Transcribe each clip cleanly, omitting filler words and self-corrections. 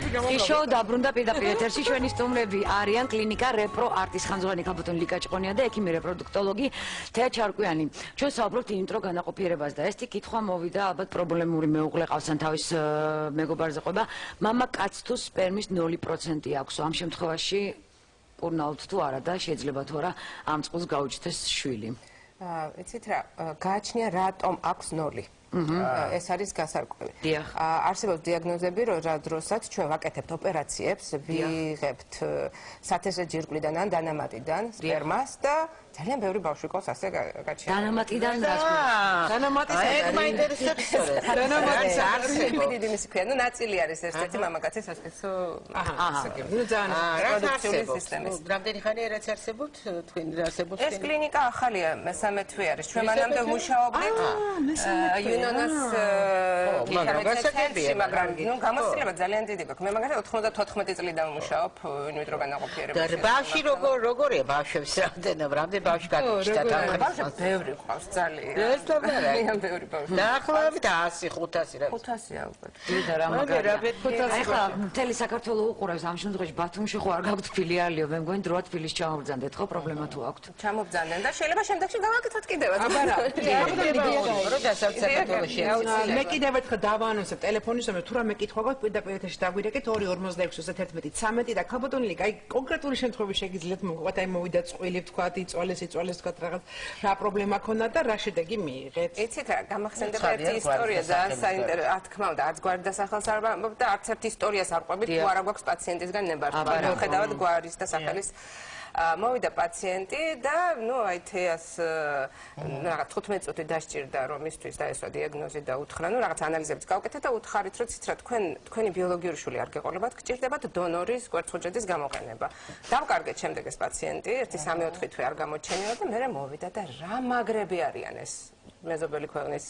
შოუ დაბრუნდა პირდაპირ ეთერში ჩვენი სტუმრები არიან კლინიკა რეპრო არტის ხანძღვანი ქალბატონი ლიკა ჭყონია და ექიმი რეპროდუქტოლოგი თეა ჩარკვიანი. ჩვენ საუბრობთ ინტრო განაყოფიერებას და ეს კითხვა მოვიდა ალბათ პრობლემური მეუღლე ყავს ან თავის მეგობარზე ყვება. მამა კაცს თუ სპერმის 0% აქვს. ამ შემთხვევაში პურნაут თუ არა და შეიძლება თუ არა ამ წყვილს გაუჩნდეს შვილი. იცით რა, გააჩნია რატომ აქვს 0. ეს არის გასარკვევი. არსებობს დიაგნოზები, რა დროსაც ჩვენ ვაკეთებთ ოპერაციებს, ვიღებთ სათესლე ჯირკვლიდან ან დანამატიდან სპერმას და ძალიან ბევრი ბავშვი ყავს ასე გაჩენილი. დანამატიდან რაც დანამატის ეს მაინტერესებს სწორედ. დანამატის არსებობს. დიდი მისი ქვია, ნაწილი არის ერთ-ერთი მამაკაცის სასქესო პროდუქციული სისტემის. რამდენი ხანია რაც არსებობთ, თქვენ არსებობთ? ეს კლინიკა ახალია, მესამე თვე არის. ჩვენ მანამდე ვმუშაობდით იუნონას მაგრამ გამოცდილება ძალიან დიდი გვაქვს. მე მაგალითად 94 წლიდან ვმუშაობ ინვიტრო განაყოფიერებაში. და ბავშვი როგორია ბავშვებს რამდენი ბავშვი გაგიჩნდა ბავშვი ბევრი ყავს ძალიან. ეს თამარა ბევრი ბავშვი. დაახლოებით 100-500 რა. 500 ალბათ. და რა მაგარია. ახლა მთელი საქართველო უყურებს ამ შემთხვევაში ბათუმში ხო არ გაქვთ ფილიალიო, მე მგონი დროა თბილისში ჩამოვბრძანდეთ ხო პრობლემა თუ აქვთ. ჩამოვბრძანდნენ და შეიძლება შემდეგში გავაკეთოთ კიდევაც. აბარა. როდესაც საქართველოში მე კიდევ ერთხელ დავაანონსებ ტელეფონის ნომერს, თუ რამე კითხვა გაქვთ პირდაპირ ეთერში დაგვირეკეთ 246-31-13. ქალბატონი ლიკა, აი კონკრეტული შემთხვევები შეგიძლიათ მოგყვათ, აი მოვიდა წყვილი ვთქვათ, იწვალეს ვთქვათ რაღაც რა პრობლემა ქონდა და რა შედეგი მიიღეთ. იცით რა, გამახსენდება ერთი ისტორია და საინტერესო, რა თქმა უნდა, არც გვარი დასახელს არ ვამბობ და არც ერთ ისტორიას არ ყვებით, თუ არა გვაქვს პაციენტისგან ნებართვა. ხედავთ გვარის და სახელის მოვიდა პაციენტი და აი თეას რაღაც 15 წუთი დასჭირდა რომ მისთვის დაესვა დიაგნოზი და უთხრა რაღაც ანალიზებიც გავკეთეთ და უთხარით რომ ცით რა თქვენი ბიოლოგიური შვილი არ გეყოლებათ, გჭირდებათ დონორის კვერცხუჯედის გამოყენება. დავკარგეთ შემდეგ ეს პაციენტი 1-3-4 თვე არ გამოჩენილა და მე მოვიდა და რა მაგრები არიან ეს მეზობელი ქვეყნის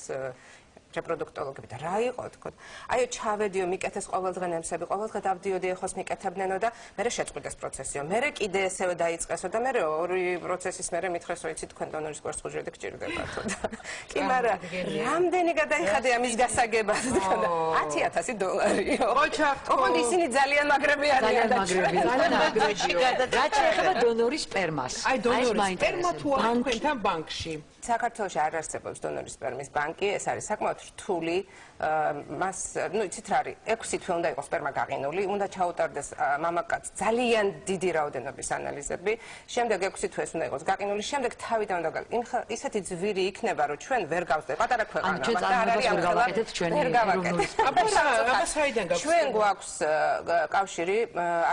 რეპროდუქტოლოგები და რა იყო თქო. აი ჩავედიო მიკეთეს ყოველდღე ნემსები, ყოველდღე დავდიოდი ეხოს მიკეთებდნენო და მე შეწყვიტეს პროცესიო. მე კიდე ესევე დაიწყესო და მე ორი პროცესის მე მითხრეს რომ იცი თქვენ დონორის კვერცხუჯედი გჭირდებათო და კი მაგრამ რამდენი გადაიხადე ამის გასაგებად და $10,000. ოღონდ ისინი ძალიან მაგრები არიან და ძალიან მაგრებია. რაც შეეხება დონორის სპერმას. აი დონორის სპერმა თუ არ თქვენთან ბანკში. საქართველოში არ არსებობს დონორის სპერმის ბანკი, ეს არის საკმაოდ რთული. მას, იცით რა არის, 6 თვე უნდა იყოს სპერმა გაყინული, უნდა ჩაუტარდეს მამაკაცს ძალიან დიდი რაოდენობის ანალიზები, შემდეგ 6 თვეს უნდა იყოს გაყინული, შემდეგ თავიდან უნდა ისეთი ძვირი იქნება, რომ ჩვენ ვერ გავსდეთ პატარა ქვეყანა, მაგრამ არ არის ამ გავაკეთეთ ჩვენი ჩვენ გვაქვს კავშირი,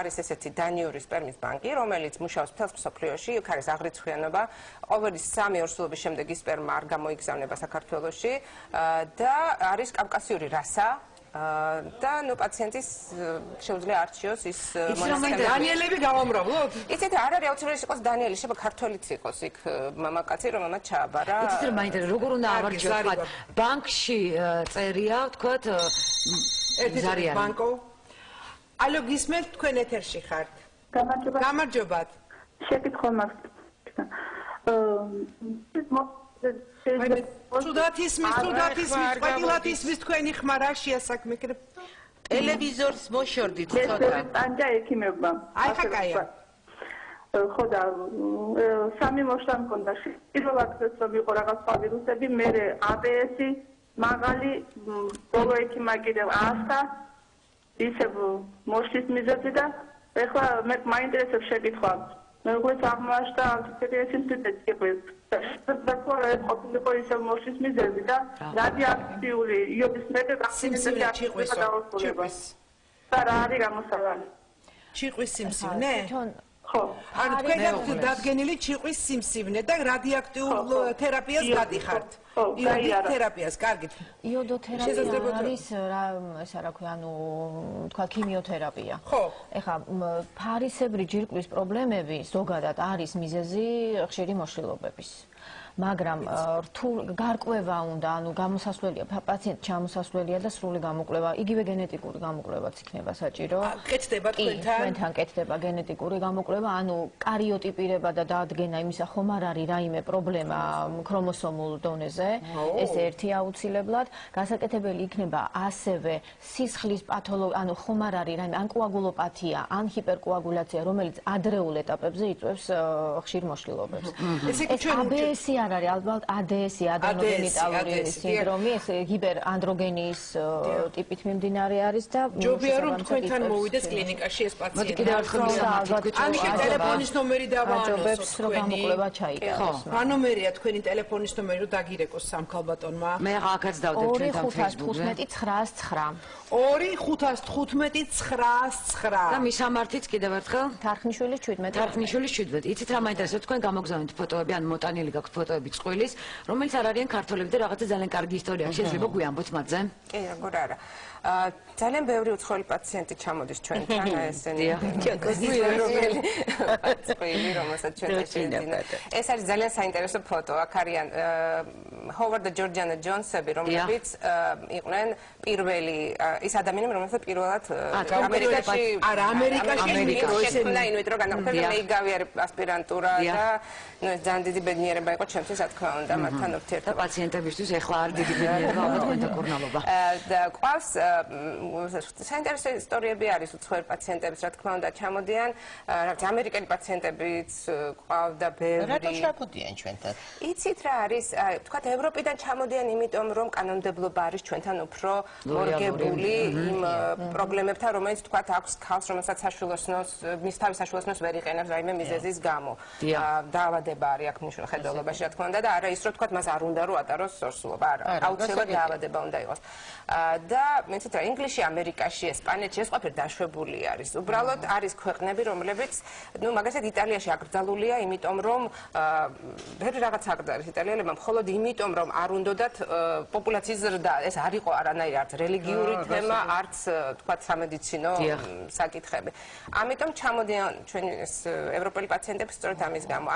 არის ესეთი დანიური სპერმის ბანკი, რომელიც მუშაობს მთელს მსოფლიოში, იქ არის აღრიცხვიანობა, ყოველი 3 ორსულობის შემდეგ ის სპერმა არ გამოიგზავნება საქართველოში და არის კავკასიური რასა და პაციენტის შეუძლია არჩიოს ის დანიელები გავამრავლოთ? იცით არ არის აუცილებელი იყოს დანიელი, შეიძლება ქართველიც იყოს იქ მამაკაცი, რომელმაც ჩააბარა. იცით რა მაინტერესებს, როგორ უნდა ავარჩიოთ თქვა ბანკში წერია, თქვათ ზარიანი. ბანკო. ალო გისმენთ თქვენ ეთერში ხართ? გამარჯობათ. შეკითხვა მაქვს. Ცუდად ისმის, ყველათ ისმის თქვენი ხმა რა შეასაქმე. ტელევიზორს მოშორდით ცოტა. ტანჯა ექიმებმა. აი ხა კაია. ხო და 3 მოშლა მქონდა. პირველ აქცეს რომ იყო რაღაც ვირუსები, მე APS-ი, მაღალი, ბოლო ექიმა კიდევ ასთა, ისევ მოშლის მიზეზი და ეხლა მე მაინტერესებს შეკითხვა. მეუღლეს აღმოაჩნდა ანტიფერიის ინსტიტუტი იყო. და ყოფილიყო ისევ მოშლის მიზეზი და რადიოაქტიული იოდის მეტაკაცინებია ჩიყვის. და რა არის გამოსავალი? ჩიყვის სიმსივნე? ხო. ანუ თქვენ გაქვთ დადგენილი ჩიყვის სიმსივნე და რადიოაქტიურ თერაპიას გადიხართ. იოდით თერაპიას, კარგით. იოდოთერაპია არის ესა რა ქვია, ანუ თქვა ქიმიოთერაპია. ხო. ეხლა ფარისებრი ჯირკვის პრობლემები ზოგადად არის მიზეზი ხშირი მოშლილობების. მაგრამ რთულ გარკვევა უნდა, ანუ გამოსასვლელია პაციენტ ჩამოსასვლელია და სრული გამოკვლევა, იგივე გენეტიკური გამოკვლევაც იქნება საჭირო. კეთდება თქვენთან კეთდება გენეტიკური გამოკვლევა, ანუ კარიოტიპირება და დადგენა იმისა, ხომ არ არის რაიმე პრობლემა ქრომოსომულ დონეზე, ეს ერთი აუცილებლად. გასაკეთებელი იქნება ასევე სისხლის პათოლოგია, ანუ ხომ არ არის რაიმე ან კოაგულოპათია, ან ჰიპერკოაგულაცია, რომელიც ადრეულ ეტაპებზე იწვევს ხშირ მოშლილობებს. ეს ABS-ი არ არის, ალბათ ADS-ი, ადენოგენიტალური სინდრომი, ეს ჰიპერანდროგენიის ტიპით მიმდინარე არის და ჯობია რომ თქვენთან მოვიდეს კლინიკაში ეს პაციენტი. მოდი კიდევ ერთხელ მისამართით. ან ტელეფონის ნომერი დავაანონსოთ თქვენი. რა ნომერია თქვენი ტელეფონის ნომერი რომ დაგირეკოს სამქალბატონმა? მე ახაც დავდებ ჩვენთან Facebook-ზე. 2551599. და მისამართით კიდევ ერთხელ? თარხნიშვილის 17. თარხნიშვილის 17. იცით რა მაინტერესებს თქვენ გამოგზავნით ფოტოები, ან მოტანილი გაქვთ ფოტოები წყვილის, რომელიც არ არიან ქართველები და რაღაცა ძალიან კარგი ისტორია შეიძლება გვიამბოთ მათზე? კი, როგორ არა. ძალიან ბევრი უცხოელი პაციენტი ჩამოდის ჩვენთან, ესენი წყვილი, რომელსაც ჩვენ შეძინავთ. ეს არის ძალიან საინტერესო ფოტო. აქ არიან ჰოვარდ და ჯორჯანა ჯონსები, რომლებიც იყვნენ პირველი ის ადამიანები, რომელსაც პირველად ამერიკაში შექმნა ინვიტრო განაყოფები, მე იგავი არის ასპირანტურა და ძალიან დიდი ბედნიერება იყო ჩემთვის, რა თქმა უნდა, მათთან ურთიერთობა. და პაციენტებისთვის ახლა არის დიდი ბედნიერება, ალბათ თქვენთან კურნალობა. და ყავს საინტერესო ისტორიები არის უცხოელი პაციენტების, რა თქმა უნდა, ჩამოდიან, რაღაც ამერიკელი პაციენტებიც ყავდა ბევრი. რატო ჩამოდიან ჩვენთან? იცით რა არის, თქვათ ევროპიდან ჩამოდიან, იმიტომ რომ კანონმდებლობა არის ჩვენთან უფრო მორგებული იმ პრობლემებთან, რომელიც თქვათ აქვს ქალს, რომელსაც საშვილოსნოს, მის თავის საშვილოსნოს ვერ იყენებს რაიმე მიზეზის გამო. დაავადება არის აქ მნიშვნელობაში, რა თქმა უნდა, და არა ის რომ თქვათ მას არ უნდა რომ ატაროს სორსულობა, არა, აუცილებლად დაავადება უნდა იყოს. და მეცით რა ინგლისში, ამერიკაში, ესპანეთში ეს ყველაფერი დაშვებული არის. უბრალოდ არის ქვეყნები, რომლებიც, ნუ მაგალითად იტალიაში აკრძალულია, იმიტომ რომ ბევრი რაღაც აკრძალეს იტალიელებმა, მხოლოდ იმიტომ რომ არ უნდათ პოპულაციის ზრდა, ეს არ იყო არანაირი არც რელიგიური თემა, არც თქვათ სამედიცინო საკითხები. ამიტომ ჩამოდიან ჩვენი ევროპელი პაციენტები სწორედ ამის გამო.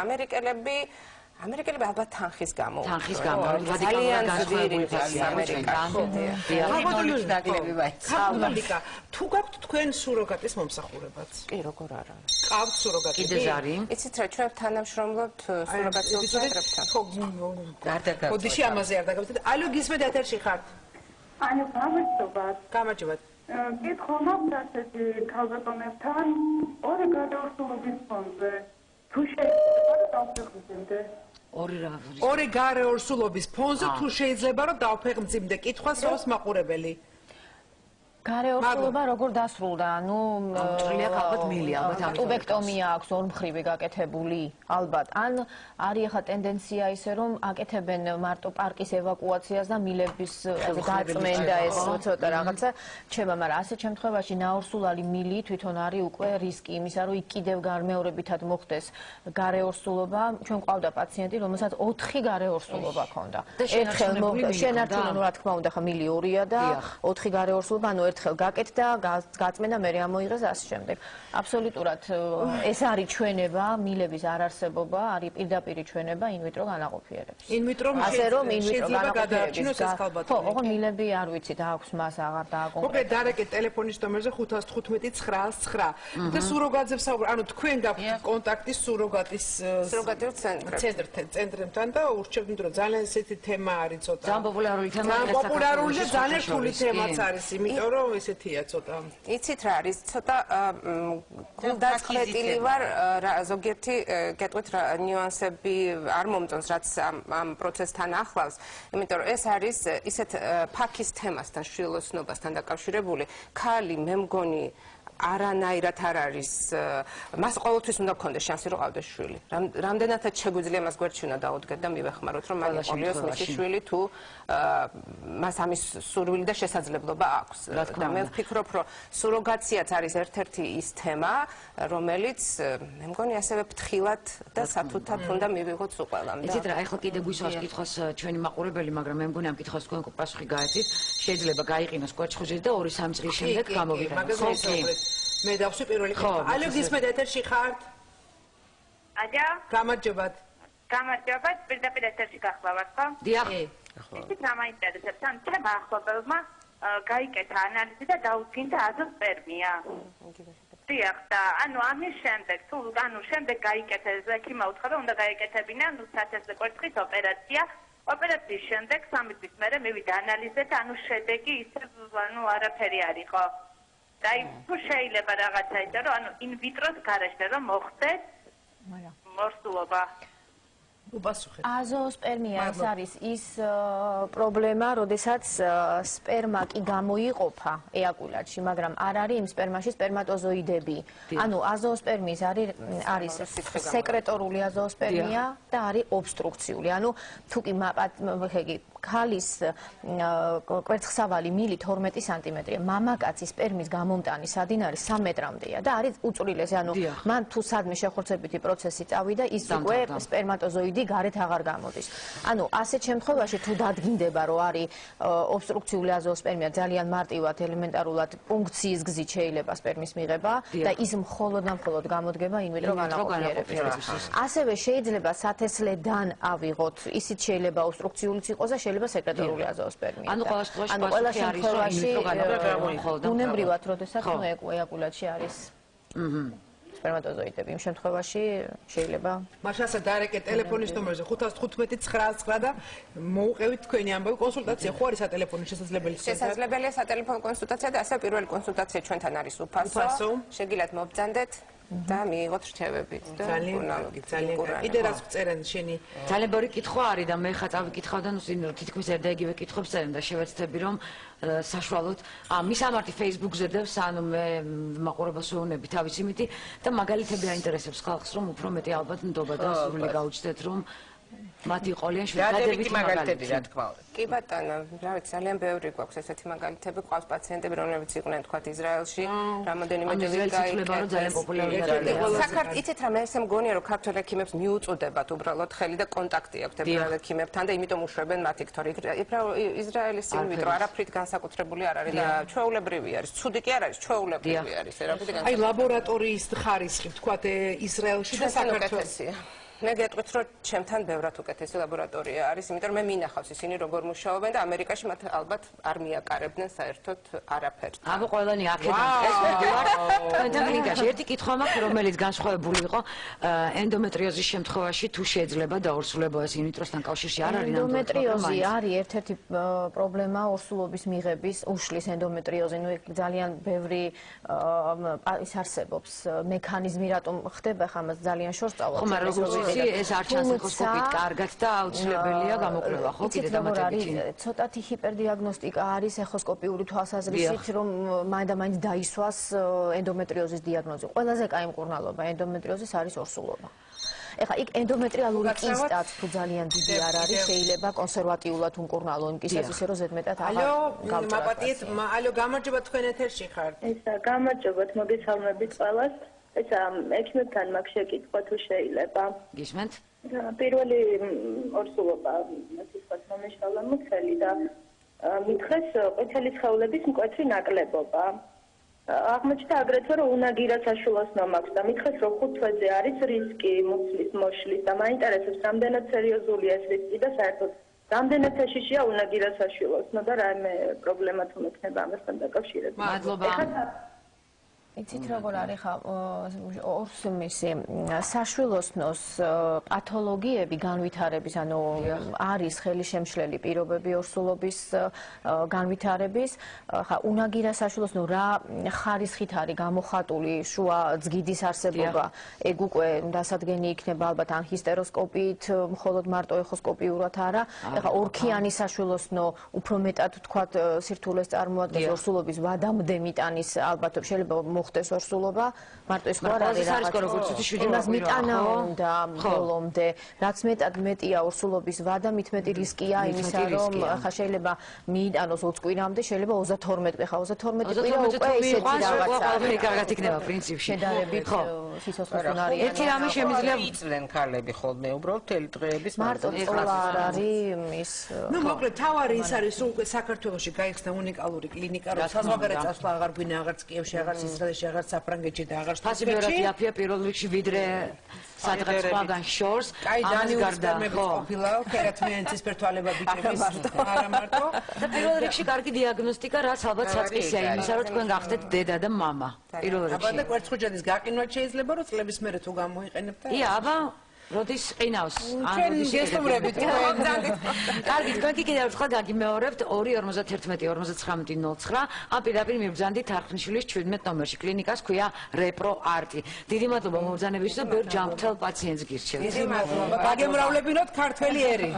ამერიკელები ალბათ თანხის გამო. თანხის გამო, ძალიან ძლიერი ამერიკაში. ხალხა, თუ გაქვთ თქვენ სუროგატის მომსახურებაც? კი, როგორ არა. ყავთ სუროგატი? კიდე ზარი? იცით რა, ჩვენ თანამშრომლობთ სუროგაციულ ცენტრებთან. ოდიში ამაზე არ დაგავდეთ. ალო, გისმენთ ეთერში ხართ? ანუ გამარჯობა. გამარჯობათ. კითხვა მაქვს ასეთი ქალბატონებთან, ორი გადაურთულობის ფონდზე. თუ შეიძლება რომ დავფეხმძიმდე? ორი გარეორსულობის ფონზე თუ შეიძლება რომ დავფეხმძიმდე? კითხვას როს მაყურებელი? გარეორსულობა როგორ დასრულდა? ანუ ჭრილია ალბათ მილი, ალბათ ამიტომ. ტუბექტომია აქვს ორმხრივი გაკეთებული, ალბათ. ან არის ახლა ტენდენცია ისე რომ აკეთებენ მარტო პარკის ევაკუაციას და მილების დაწმენდა ეს ცოტა რაღაცა ჩება, მაგრამ ასეთ შემთხვევაში ნაორსულალი მილი თვითონ არის უკვე რისკი იმისა, რომ იქ კიდევ გამეორებითად მოხდეს გარეორსულობა. ჩვენ ყავდა პაციენტი, რომელსაც 4 გარეორსულობა ჰქონდა. ერთხელ შენარჩუნებული, რა თქმა უნდა, ხა მილი 2-ია და 4 გარეორსულობა, ანუ ერთხელ გაკეთდა, გაწმენდა, მე ამოიღეს ასე შემდეგ. აბსოლუტურად ეს არის ჩვენება, მილების არარსებობა, არის პირდაპირი ჩვენება ინვიტრო განაყოფიერების. ინვიტრო ასე რომ ინვიტრო გადაარჩინოს ეს ქალბატონი. ხო, ოღონდ მილები არ ვიცი და აქვს მას აღარ დააკონკრეტა. მოკლედ დარეკეთ ტელეფონის ნომერზე 515-909. და სუროგატზე ვსაუბრობ, ანუ თქვენ გაქვთ კონტაქტი სუროგატის ცენტრთან და ურჩევთ, იმიტომ რომ ძალიან ესეთი თემა არის ცოტა. ძალიან პოპულარული თემაა. ძალიან პოპულარული და ძალიან რთული თემაც არის, იმიტომ რომ ესეთია ცოტა. იცით რა არის, ცოტა გულდაწყვეტილი ვარ, ზოგიერთი გეტყვით რა ნიუანსები არ მომწონს, რაც ამ პროცესთან ახლავს, იმიტომ რომ ეს არის ისეთ ფაქის თემასთან, შვილოსნობასთან დაკავშირებული. ქალი, მე მგონი არანაირად არ არის, მას ყოველთვის უნდა გქონდეს შანსი რომ ყავდეს შვილი. რამდენადაც შეგვიძლია მას გვერდში უნდა დაუდგეთ და მივეხმაროთ რომ მან იყოლიოს მისი შვილი თუ მას ამის სურვილი და შესაძლებლობა აქვს. და მე ვფიქრობ რომ სუროგაციაც არის ერთ-ერთი ის თემა, რომელიც მე მგონი ასევე ფრთხილად და სათუთად უნდა მივიღოთ სულ ყველამ. იცით რა, ახლა კიდე გვისვას კითხვას ჩვენი მაყურებელი, მაგრამ მე მგონი ამ კითხვას თქვენ პასუხი გაეცით. შეიძლება გაიყინოს კვერცხუჯით და 2-3 წლის შემდეგ გამოვიყენოთ. მე დავსვი პირველი კითხვა. ალო, გისმენთ ეთერში ხართ? აჯა? გამარჯობათ. გამარჯობა, პირდაპირ ეთერში გახლავართ, ხო? დიახ. ისიც რა მაინტერესებს, ან წება ახლობელმა გაიკეთა ანალიზი და დაუდგინდა აზოსპერმია. დიახ, და ანუ ამის შემდეგ, თუ შემდეგ გაიკეთა, ექიმმა უთხრა, უნდა გაიკეთებინა, სათესლე კვერცხის ოპერაცია. ოპერაციის შემდეგ 3 თვის მერე მივიდა ანალიზზე და ანუ შედეგი ისე არაფერი არ იყო. და თუ შეიძლება რაღაცა იცი, რომ ანუ in vitro-ს გარეშე რომ მოხდეს მორსულობა. აზოოსპერმია ეს არის ის პრობლემა, როდესაც სპერმა კი გამოიყოფა ეაკულატში, მაგრამ არ არის იმ სპერმაში სპერმატოზოიდები. ანუ აზოოსპერმიის არის სეკრეტორული აზოოსპერმია და არის ობსტრუქციული. ანუ თუ კი ქალის კვერცხსავალი მილი 12 სანტიმეტრია, მამაკაცის სპერმის გამომტანი სადინარი 3 მეტრამდეა და არის უწვრილესი. ანუ მან თუ სადმე შეხორცებითი პროცესი წავიდა, ის უკვე სპერმატოზოიდი გარეთ აღარ გამოდის. ანუ ასეთ შემთხვევაში თუ დადგინდება, რომ არის ობსტრუქციული აზოოსპერმია, ძალიან მარტივად ელემენტარულად პუნქციის გზით შეიძლება სპერმის მიღება და ის მხოლოდ და მხოლოდ გამოდგება in vitro განაყოფიერებისთვის. ასევე შეიძლება სათესლედან ავიღოთ, ისიც შეიძლება ობსტრუქციულიც იყოს და შეიძლება სეკრეტორული აზოოსპერმია. ანუ ყველა შემთხვევაში უნებრივად, როდესაც ეაკულატში არის სპერმატოზოიდები. იმ შემთხვევაში შეიძლება მაშასა დარეკე ტელეფონის ნომერზე 515-99 და მოუყევით თქვენი ამბავი კონსულტაცია. ხო არის სატელეფონო შესაძლებელი? შესაძლებელია სატელეფონო კონსულტაცია და ასე პირველი კონსულტაცია ჩვენთან არის უფასო. შეგიძლიათ მობრძანდეთ და მიიღოთ რჩევებით და ძალიან კიდე რაც წერენ შენი ძალიან ბევრი კითხვა არის და მე ხა წავიკითხავ და ნუ თითქმის ერთ და იგივე კითხვებს წერენ და შევეცდები რომ საშუალოდ მისამართი Facebook-ზე დევს ანუ მე მაყურებელს ვეუბნები თავის იმითი და მაგალითები აინტერესებს ხალხს რომ უფრო მეტი ალბათ ნდობა და სრული გაუჩნდეთ რომ მათი ყოლიან შედადებით მაგალითები რა თქმა უნდა. კი ბატონო, რა ვიცი, ძალიან ბევრი გვაქვს ესეთი მაგალითები, ყავს პაციენტები, რომლებიც იყვნენ თქვა ისრაელში, რამოდენიმე ჯერ გაიქცა, რომ ძალიან პოპულარულია. საქართველოს იცით რა, მე ესე მგონია, რომ ქართველ ექიმებს მიუწოდებათ უბრალოდ ხელი და კონტაქტი აქვთ ებრაელ ექიმებთან და იმიტომ უშვებენ მათ იქ, თორე ისრაელის in vitro არაფრით განსაკუთრებული არ არის და ჩვეულებრივი არის. ცუდი კი არ არის, ჩვეულებრივი არის. აი ლაბორატორიის ხარისხი თქვა ისრაელში და საქართველოში. მე გეტყვით რომ ჩემთან ბევრად უკეთესი ლაბორატორია არის, იმიტომ რომ მე მინახავს ისინი როგორ მუშაობენ და ამერიკაში მათ ალბათ არ მიაკარებდნენ საერთოდ არაფერს. აბა ყველანი აქედან ეს ვარ. თქვენთან ლინკაში ერთი კითხვა მაქვს, რომელიც განსხვავებული იყო ენდომეტრიოზის შემთხვევაში თუ შეიძლება დაორსულება ეს in vitro-სთან კავშირში არ არის ნამდვილად. ენდომეტრიოზი არის ერთ-ერთი პრობლემა ორსულობის მიღების, უშლის ენდომეტრიოზი, ნუ ძალიან ბევრი ის არსებობს მექანიზმი რატომ ხდება, ხა მას ძალიან შორს წავალ. ეს არ ჩანს ეკოსკოპით კარგად და აუცილებელია გამოკვლევა, ხო, კიდე დამატებითი. ცოტათი ჰიპერდიაგნოსტიკა არის ეხოსკოპიური თვალსაზრისით, რომ მაინდა-მაინც დაისვას ენდომეტრიოზის დიაგნოზი. ყველაზე კაი მკურნალობა ენდომეტრიოზის არის ორსულობა. ეხლა იქ ენდომეტრიალური კისტაც თუ ძალიან დიდი არ არის, შეიძლება კონსერვატიულად უმკურნალო იმ კისტას ისე რომ ზედმეტად ალო, მაპატიეთ, ალო, გამარჯობა თქვენ ეთერში ხართ. გამარჯობათ, მოგესალმებით ყველას. ესა ექიმებთან მაქვს შეკითხვა თუ შეიძლება. გისმენთ? პირველი ორსულობა სიტყვას მომეშალა მუცელი და მითხეს ყვითელი სხეულების მკვეთრი ნაკლებობა. აღმოჩნდა აგრეთვე რომ უნაგირა საშულოსნო მაქვს და მითხეს რომ 5 თვეზე არის რისკი მუცლის მოშლის და მაინტერესებს რამდენად სერიოზულია ეს რისკი და საერთოდ რამდენად საშიშია უნაგირა საშულოსნო და რაიმე პრობლემა თუ მექნება ამასთან დაკავშირებით. მადლობა. იცით როგორ არის ხა ორსმისი საშვილოსნოს პათოლოგიები განვითარების ანუ არის ხელისშემშლელი პირობები ორსულობის განვითარების ხა უნაგირა საშვილოსნო რა ხარისხით არის გამოხატული შუა ძგიდის არსებობა ეგ უკვე დასადგენი იქნება ალბათ ან ჰისტეროსკოპით მხოლოდ მარტო ეხოსკოპიურად არა ხა ორქიანი საშვილოსნო უფრო მეტად თქვათ სირთულეს წარმოადგენს ორსულობის ვადამდე მიტანის ალბათ შეიძლება ხდეს ორსულობა, მარტო ის ხო არ არის იმას მიტანა უნდა ბოლომდე, რაც მეტად მეტია ორსულობის ვადა, მით მეტი რისკია იმისა, რომ ხა შეიძლება მიიტანოს 20 კვირამდე, შეიძლება 32 ხა 32 კვირა უკვე ისეთი რაღაცა. კარგად იქნება პრინციპში. შედარებით სიცოცხლის უნარი. ერთი რამე შემიძლია იწვნენ ქალები ხოლმე, უბრალოდ თელი დღეების მარტო წოლა არ არის ის. ნუ მოკლედ თავარი ის არის, რომ უკვე საქართველოში გაიხსნა უნიკალური კლინიკა, რომ საზღვარგარეთ წასვლა აღარ გვინდა, აღარც კიევში, აღარც ისრაელში რუსეთში, აღარ საფრანგეთში და აღარ ფასი ბევრად იაფია პირველ რიგში ვიდრე სადღაც სხვაგან შორს. კაი დანიულის ფერმები ყოფილაო, ქერათმიანი ცისფერთვალება ბიჭების არა მარტო. და პირველ რიგში კარგი დიაგნოსტიკა, რაც ალბათ საწყისია იმისა, რომ თქვენ გახდეთ დედა და მამა. პირველ რიგში. აბა და კვერცხუჯადის გაყინვაც შეიძლება, რომ წლების მერე თუ გამოიყენებთ. ია, აბა როდის ყინავს? ჩვენ გესტუმრებით თქვენ. კარგი, თქვენ კი კიდევ ერთხელ გაგიმეორებთ 2.51.59.09. ან პირდაპირ მიბრძანდით არხნიშვილის 17 ნომერში. კლინიკას ქვია Repro Art. დიდი მადლობა მომბრძანებისთვის და ბევრ ჯანმრთელ პაციენტს გირჩევთ. დიდი მადლობა. გაგემრავლებინოთ ქართველი ერი.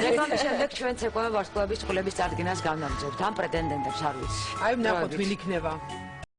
რეკლამის შემდეგ ჩვენ ცეკვავე ვარსკვლავების წყვილების წარდგენას განვაგრძობთ. ამ პრეტენდენტებს არ ვიცი. აი ვნახოთ ვინ იქნება.